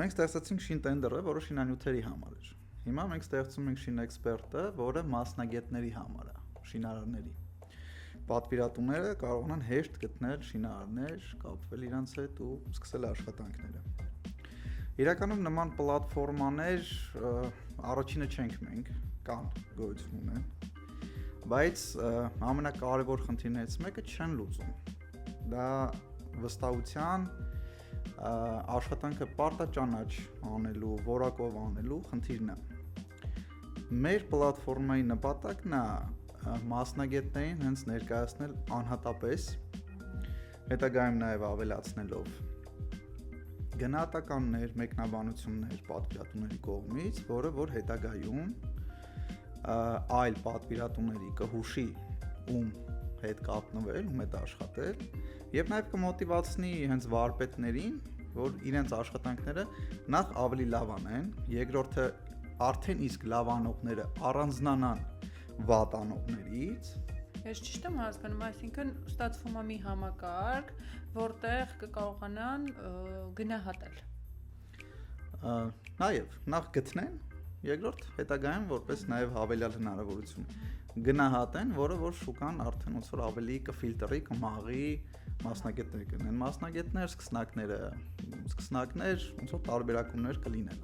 Մենք ստեղծեցինք շին-տենդերը, որը շինանյութերի համար էր։ Հիմա մենք ստեղծում ենք շին-էքսպերտը, որը մասնագետների համար է, շինարարների։ Պատվիրատուները կարողանան հեշտ գտնել շինարարներ, կապվել իրancs հետ ու սկսել աշխատանքները։ Իրականում նման պլատֆորմաներ առաջինը չենք մենք, կան, գոյություն ունեն, բայց ամենակարևոր խնդիրներից մեկը չեն լուծում։ Դա վստահության, աշխատանքը պարտաճանաչ անելու, որակով անելու խնդիրն է։ Մեր պլատֆորմայի նպատակն է մասնագետներին հենց ներկայացնել անհատապես, հետագայում նաև ավելացնելով գնահատականներ, մեկնաբանություններ պատվիրատուների կողմից, որ հետագայում այլ պատվիրատուների կհուշի ում հետ կապնվել, ում հետ աշխատել եւ նաեւ կմոտիվացնի հենց վարպետներին, որ իրենց աշխատանքները նախ ավելի լավ անեն, երկրորդը արդեն իսկ լավ անողները առանձնանան վատ անողներից։ Ես ճիշտ եմ հասկանում, այսինքն ստացվում է մի համակարգ, որտեղ կկարողանան գնահատել։ Նաև նախ գտնեն, երկրորդ հետագայում որպես նաև հավելյալ հնարավորություն գնահատեն, որը որ շուկան արդեն ոնց որ ավելի կֆիլտրի, կմաղի մասնագետներ կնեն, մասնագետներ, սկսնակներ ոնց որ տարբերակումներ կլինեն